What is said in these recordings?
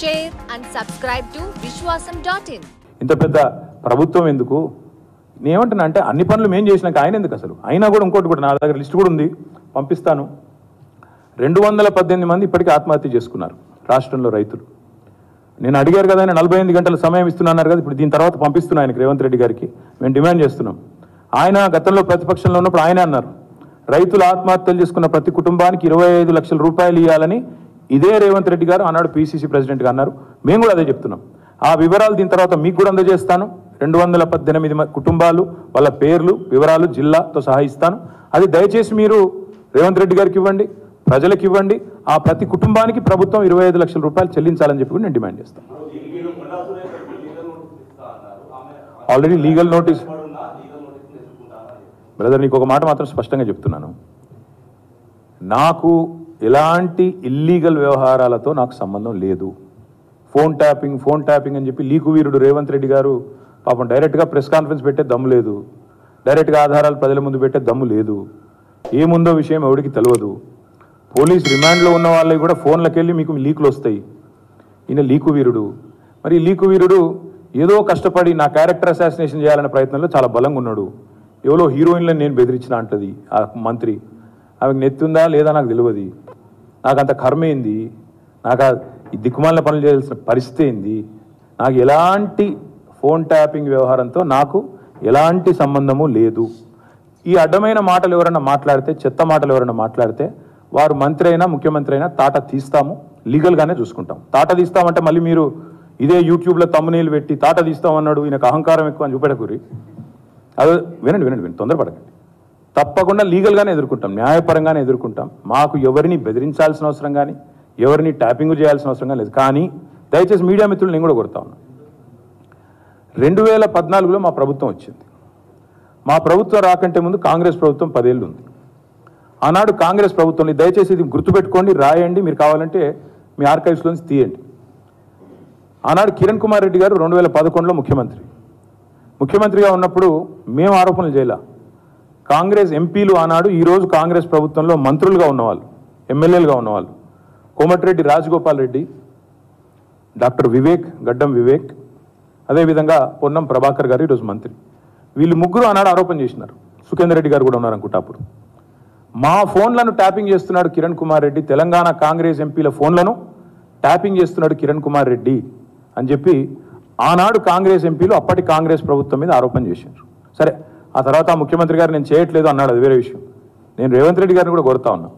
share and subscribe to Vishwasam.in. ఇంత పెద్ద ప్రభుత్వం ఎందుకు నేనేమంటున్నా అంటే అన్ని పనులు మేము చేసినాక ఆయన ఎందుకు అసలు అయినా కూడా ఇంకోటి కూడా నా దగ్గర లిస్ట్ కూడా ఉంది పంపిస్తాను 218 మంది ఇప్పటికీ ఆత్మహత్య చేసుకున్నారు రాష్ట్రంలో రైతులు నేను అడిగారు కదా ఆయన 48 గంటల సమయం ఇస్తున్నారు కదా ఇప్పుడు దీని తర్వాత పంపిస్తున్నా ఆయనకి రేవంత్ రెడ్డి గారికి మేము డిమాండ్ చేస్తున్నాం ఆయన గతంలో ప్రతిపక్షంలో ఉన్నప్పుడు ఆయన అన్నారు రైతులు ఆత్మహత్యలు చేసుకున్న ప్రతి కుటుంబానికి 25 లక్షల రూపాయలు ఇవ్వాలని ఇదే రేవంత్ రెడ్డి గారు ఆనాడు పీసీసీ ప్రెసిడెంట్గా అన్నారు మేము కూడా అదే చెప్తున్నాం ఆ వివరాలు దీని తర్వాత మీకు కూడా అందజేస్తాను 218 కుటుంబాలు వాళ్ళ పేర్లు వివరాలు జిల్లాతో సహా ఇస్తాను అది దయచేసి మీరు రేవంత్ రెడ్డి గారికి ఇవ్వండి ప్రజలకు ఇవ్వండి ఆ ప్రతి కుటుంబానికి ప్రభుత్వం 25 లక్షల రూపాయలు చెల్లించాలని చెప్పి నేను డిమాండ్ చేస్తాను ఆల్రెడీ లీగల్ నోటీస్ బ్రదర్ నీకు ఒక మాట మాత్రం స్పష్టంగా చెప్తున్నాను నాకు ఎలాంటి ఇల్లీగల్ వ్యవహారాలతో నాకు సంబంధం లేదు ఫోన్ ట్యాపింగ్ అని చెప్పి లీకు వీరుడు రేవంత్ రెడ్డి గారు పాపం డైరెక్ట్గా ప్రెస్ కాన్ఫరెన్స్ పెట్టే దమ్ము లేదు డైరెక్ట్గా ఆధారాలు ప్రజల ముందు పెట్టే దమ్ము లేదు ఏముందో విషయం ఎవరికి తెలియదు పోలీస్ రిమాండ్లో ఉన్న వాళ్ళకి కూడా ఫోన్లకు వెళ్ళి మీకు లీకులు వస్తాయి ఈయన లీకు వీరుడు మరి లీకు వీరుడు ఏదో కష్టపడి నా క్యారెక్టర్ అసాసినేషన్ చేయాలనే ప్రయత్నంలో చాలా బలంగా ఉన్నాడు ఎవరో హీరోయిన్లను నేను బెదిరించిన అంటది ఆ మంత్రి ఆమెకు నెత్తుందా లేదా నాకు తెలియదు నాకు అంత కర్మ ఏంది నాకు ఈ దిక్కుమాలిన పనులు చేయాల్సిన పరిస్థితి ఏంది నాకు ఎలాంటి ఫోన్ ట్యాపింగ్ వ్యవహారంతో నాకు ఎలాంటి సంబంధము లేదు ఈ అడ్డమైన మాటలు ఎవరైనా మాట్లాడితే చెత్త మాటలు ఎవరైనా మాట్లాడితే వారు మంత్రి అయినా ముఖ్యమంత్రి అయినా తాట తీస్తాము లీగల్గానే చూసుకుంటాం తాట తీస్తామంటే మళ్ళీ మీరు ఇదే యూట్యూబ్లో తమ్మునీళ్ళు పెట్టి తాట తీస్తామన్నాడు ఈయనకు అహంకారం ఎక్కువ అని చూపెడకూరి అదే వినండి తొందరపడకండి తప్పకుండా లీగల్గానే ఎదుర్కొంటాం న్యాయపరంగానే ఎదుర్కొంటాం మాకు ఎవరిని బెదిరించాల్సిన అవసరం కానీ ఎవరిని ట్యాపింగ్ చేయాల్సిన అవసరం లేదు కానీ దయచేసి మీడియా మిత్రులు నేను కూడా కొడతా ఉన్నా 2014లో మా ప్రభుత్వం వచ్చింది మా ప్రభుత్వం రాకంటే ముందు కాంగ్రెస్ ప్రభుత్వం 10 ఏళ్ళు ఉంది ఆనాడు కాంగ్రెస్ ప్రభుత్వంలో దయచేసి ఇది గుర్తుపెట్టుకోండి రాయండి మీరు కావాలంటే మీ ఆర్కైవ్స్లోంచి తీయండి ఆనాడు కిరణ్ కుమార్ రెడ్డి గారు 2011లో ముఖ్యమంత్రిగా ఉన్నప్పుడు మేము ఆరోపణలు చేయలే కాంగ్రెస్ ఎంపీలు ఆనాడు ఈరోజు కాంగ్రెస్ ప్రభుత్వంలో మంత్రులుగా ఉన్నవాళ్ళు ఎమ్మెల్యేలుగా ఉన్నవాళ్ళు కోమటిరెడ్డి రాజగోపాల్ రెడ్డి డాక్టర్ గడ్డం వివేక్ అదేవిధంగా పొన్నం ప్రభాకర్ గారు ఈరోజు మంత్రి వీళ్ళు ముగ్గురు ఆనాడు ఆరోపణ చేసినారు సుఖేందర్ రెడ్డి గారు కూడా ఉన్నారు అనుకుంటా అప్పుడు మా ఫోన్లను ట్యాపింగ్ చేస్తున్నాడు కిరణ్ కుమార్ రెడ్డి తెలంగాణ కాంగ్రెస్ ఎంపీల ఫోన్లను ట్యాపింగ్ చేస్తున్నాడు కిరణ్ కుమార్ రెడ్డి అని చెప్పి ఆనాడు కాంగ్రెస్ ఎంపీలు అప్పటి కాంగ్రెస్ ప్రభుత్వం మీద ఆరోపణ చేశారు సరే ఆ తర్వాత ముఖ్యమంత్రి గారు నేను చేయట్లేదు అన్నాడు అది వేరే విషయం నేను రేవంత్ రెడ్డి గారిని కూడా కోరుతా ఉన్నా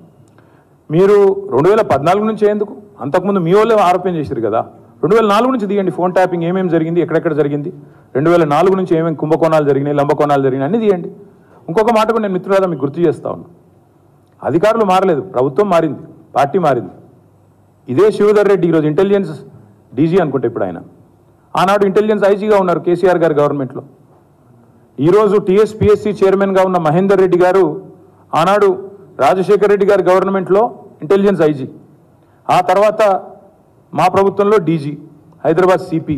మీరు 2014 నుంచి ఎందుకు అంతకుముందు మీ వాళ్ళే ఆరోపణ చేశారు కదా 2004 నుంచి తీయండి ఫోన్ ట్యాపింగ్ ఏమేమి జరిగింది ఎక్కడెక్కడ జరిగింది 2004 నుంచి ఏమేమి కుంభకోణాలు జరిగినాయి లంబకోణాలు జరిగినాయి అన్ని తీయండి ఇంకొక మాట కూడా నేను మిత్రులారా మీకు గుర్తు చేస్తా ఉన్నా అధికారులు మారలేదు ప్రభుత్వం మారింది పార్టీ మారింది ఇదే శివధర్ రెడ్డి ఈరోజు ఇంటెలిజెన్స్ డీజీ అనుకుంటే ఇప్పుడు ఆయన ఆనాడు ఇంటెలిజెన్స్ ఐజీగా ఉన్నారు కేసీఆర్ గారి గవర్నమెంట్లో ఈరోజు టీఎస్పీఎస్సీ చైర్మన్గా ఉన్న మహేందర్ రెడ్డి గారు ఆనాడు రాజశేఖర్ రెడ్డి గారి గవర్నమెంట్లో ఇంటెలిజెన్స్ ఐజీ ఆ తర్వాత మా ప్రభుత్వంలో డీజీ హైదరాబాద్ సిపి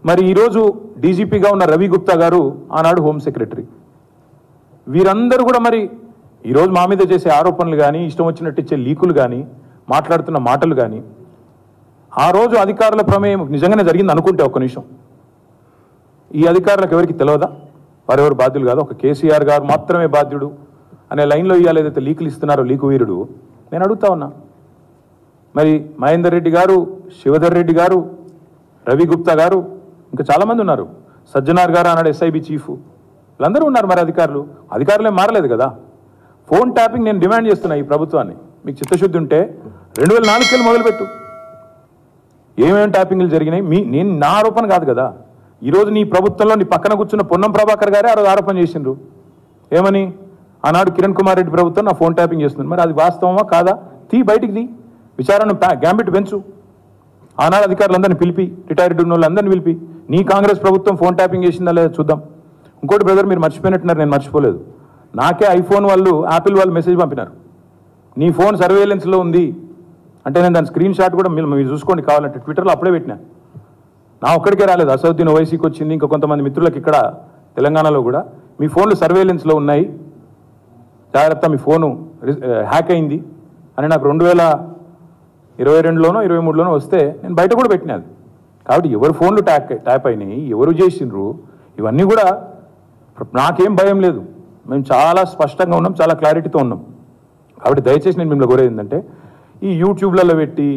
మరి ఈరోజు డీజీపీగా ఉన్న రవి గుప్తా గారు ఆనాడు హోమ్ సెక్రటరీ వీరందరూ కూడా మరి ఈరోజు మా మీద చేసే ఆరోపణలు కానీ ఇష్టం వచ్చినట్టు ఇచ్చే లీకులు కానీ మాట్లాడుతున్న మాటలు కానీ ఆ రోజు అధికారుల ప్రమేయం నిజంగానే జరిగింది అనుకుంటే ఒక్క నిమిషం ఈ అధికారులకు ఎవరికి తెలియదా వారెవరు బాధ్యులు కాదు ఒక కేసీఆర్ గారు మాత్రమే బాధ్యుడు అనే లైన్లో ఇవాళ ఏదైతే లీకులు ఇస్తున్నారో లీకు వీరుడు నేను అడుగుతా ఉన్నా మరి మహేందర్ రెడ్డి గారు శివధర్ రెడ్డి గారు రవి గుప్తా గారు ఇంకా చాలామంది ఉన్నారు సజ్జనార్ గారు అన్నాడు ఎస్ఐబి చీఫ్ వీళ్ళందరూ ఉన్నారు మరి అధికారులే మారలేదు కదా ఫోన్ ట్యాపింగ్ నేను డిమాండ్ చేస్తున్నా ఈ ప్రభుత్వాన్ని మీకు చిత్తశుద్ధి ఉంటే 2004 మొదలుపెట్టు ఏమేమి ట్యాపింగ్లు జరిగినాయి నేను నా ఆరోపణ కాదు కదా ఈరోజు నీ ప్రభుత్వంలో నీ పక్కన కూర్చున్న పొన్నం ప్రభాకర్ గారే ఆ రోజు ఆరోపణ చేసిండ్రు ఏమని ఆనాడు కిరణ్ కుమార్ రెడ్డి ప్రభుత్వం నా ఫోన్ ట్యాపింగ్ చేస్తుంది మరి అది వాస్తవమా కాదా బయటికి విచారణ గ్యాంబిట్ పెంచు ఆనాడు అధికారులందరినీ పిలిపి రిటైర్డ్ ఉన్న వాళ్ళందరినీ పిలిపి నీ కాంగ్రెస్ ప్రభుత్వం ఫోన్ ట్యాపింగ్ చేసిందా లేదా చూద్దాం ఇంకోటి బ్రదర్ మీరు మర్చిపోయినట్టున్నారు నేను మర్చిపోలేదు నాకే ఐఫోన్ వాళ్ళు యాపిల్ వాళ్ళు మెసేజ్ పంపినారు నీ ఫోన్ సర్వేలెన్స్లో ఉంది అంటే నేను దాని స్క్రీన్ షాట్ కూడా మీరు చూసుకోండి కావాలంటే ట్విట్టర్లో అప్పుడే పెట్టినా నా ఒక్కడికే రాలేదు అసదుద్దీన్ ఓవైసీకి వచ్చింది ఇంకా కొంతమంది మిత్రులకు ఇక్కడ తెలంగాణలో కూడా మీ ఫోన్లు సర్వేలెన్స్లో ఉన్నాయి జాగ్రత్త మీ ఫోను హ్యాక్ అయింది అని నాకు 22లోనో 23లోనో వస్తే నేను బయట కూడా పెట్టినది. కాబట్టి ఎవరు ఫోన్లు ట్యాప్ అయినాయి, ఎవరు చేసిండ్రు, ఇవన్నీ కూడా నాకేం భయం లేదు. మేము చాలా స్పష్టంగా ఉన్నాం, చాలా క్లారిటీతో ఉన్నాం. కాబట్టి దయచేసి నేను మిమ్మల్ని కోరేది ఏంటంటే, ఈ యూట్యూబ్లలో పెట్టి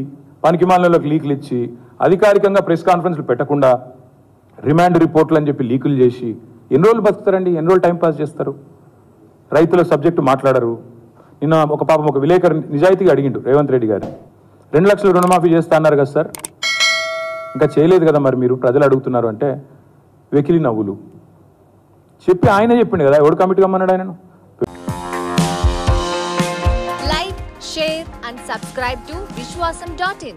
పనికిమాలలోకి లీకులు ఇచ్చి అధికారికంగా ప్రెస్ కాన్ఫరెన్స్లు పెట్టకుండా రిమాండ్ రిపోర్ట్లు అని చెప్పి లీకులు చేసి ఎన్ని రోజులు బతుకుతారండి, ఎన్ని రోజులు టైంపాస్ చేస్తారు? రైతుల సబ్జెక్టు మాట్లాడరు. నిన్న ఒక విలేకరు నిజాయితీగా అడిగిండు రేవంత్ రెడ్డి గారు, 2 లక్షలు రుణమాఫీ చేస్తా అన్నారు కదా సార్, ఇంకా చేయలేదు కదా మరి మీరు, ప్రజలు అడుగుతున్నారు అంటే వెకిలి నవ్వులు చెప్పి ఆయన చెప్పిండు కదా, ఎవడు కమిటీ కమ్మన్నాడు ఆయనను? Like, share and subscribe to Vishwasam.in.